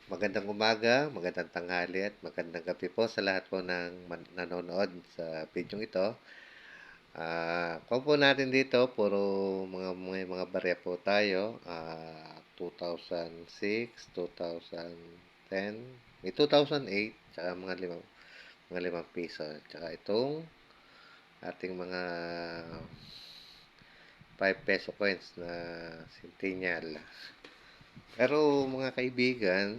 Magandang umaga, magandang tanghali at magandang gabi po sa lahat po ng nanonood sa video ito. Kung po natin dito, puro may mga barya po tayo. 2006, 2010, may 2008, tsaka mga limang piso. Tsaka itong ating mga 5 peso coins na centennial. Pero mga kaibigan,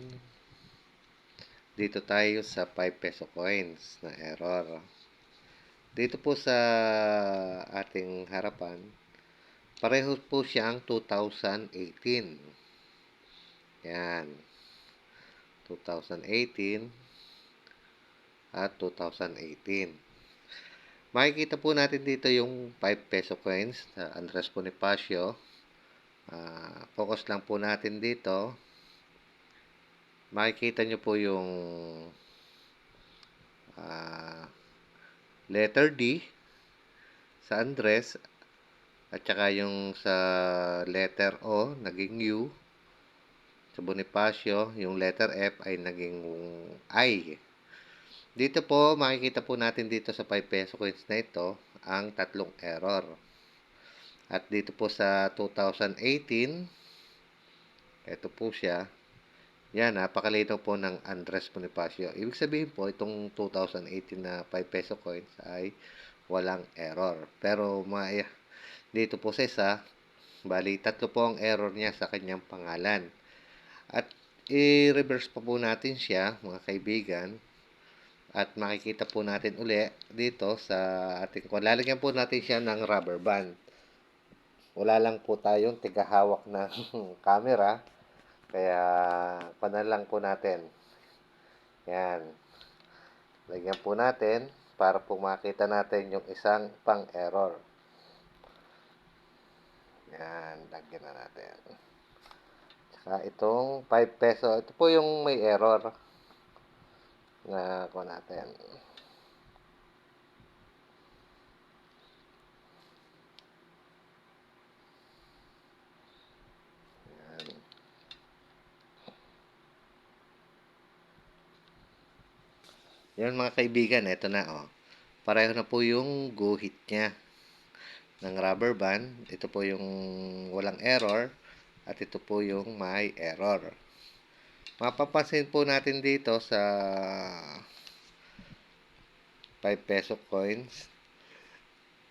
dito tayo sa 5 peso coins na error. Dito po sa ating harapan, pareho po siyang 2018. Yan. 2018 at 2018. Makikita po natin dito yung 5 peso coins na Andres Bonifacio. Focus lang po natin dito. Makikita nyo po yung letter D sa Andres at saka yung sa letter O naging U. Sa Bonifacio, yung letter F ay naging I. Dito po, makikita po natin dito sa 5 peso coins na ito ang tatlong error. At dito po sa 2018, ito po siya. Yan, napakalinaw po ng Andres Bonifacio. Ibig sabihin po, itong 2018 na 5 peso coins ay walang error. Pero dito po sa isa, bali tatlo po ang error niya sa kanyang pangalan. At i-reverse pa po natin siya, mga kaibigan. At makikita po natin uli dito sa ating lalagyan po natin siya ng rubber band. Wala lang po tayong tigahawak ng camera. Kaya panan lang po natin. Yan. Lagyan po natin para po makita natin yung isang pang error. Yan. Lagyan na natin. Tsaka itong 5 peso. Ito po yung may error na ko natin. Yan mga kaibigan, ito na oh. Pareho na po yung guhit niya ng rubber band. Ito po yung walang error at ito po yung may error. Mapapansin po natin dito sa 5 peso coins.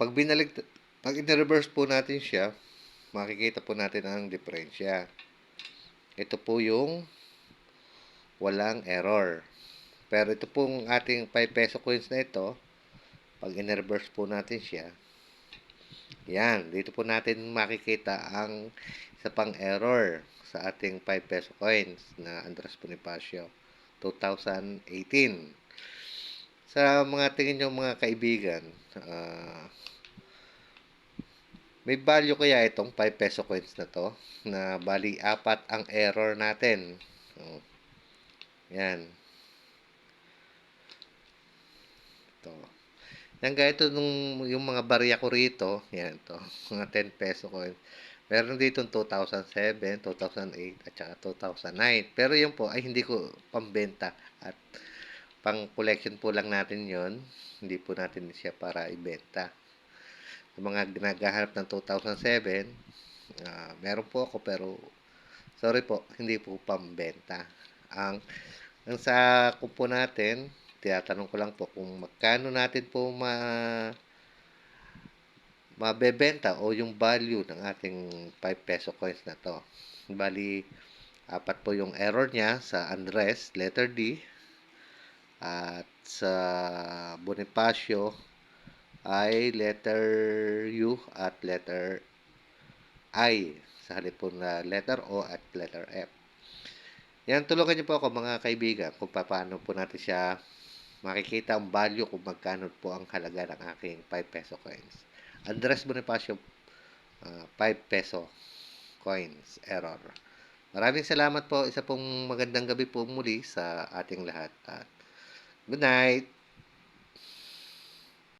Pag in-reverse po natin siya, makikita po natin ang diferensya. Ito po yung walang error. Pero ito pong ating 5 peso coins na ito, pag in-reverse po natin siya, yan, dito po natin makikita ang isa pang error sa ating 5 peso coins na Andres Bonifacio 2018. Sa mga tingin nyo mga kaibigan, may value kaya itong 5 peso coins na to na bali apat ang error natin. Yan. Ito. Yan ganito yung mga barya ko rito. Yan to. Mga 10 peso coins. Meron dito 2007, 2008 at saka 2009. Pero yun po ay hindi ko pambenta at pang collection po lang natin yon. Hindi po natin siya para ibenta. Sa mga naghahanap ng 2007, meron po ako pero sorry po, hindi po pambenta. Ang sa kupo natin, tinatanong ko lang po kung magkano natin po mabebenta o yung value ng ating 5 peso coins na to. Bali, apat po yung error niya sa Andres, letter D, at sa Bonifacio ay letter U at letter I sa halip po na letter O at letter F. Yan, tulungan niyo po ako mga kaibigan kung paano po natin siya makikita ang value kung magkano po ang halaga ng aking 5 peso coins. Andres Bonifacio 5 peso coins error. Maraming salamat po. Isa pong magandang gabi po muli sa ating lahat. Good night!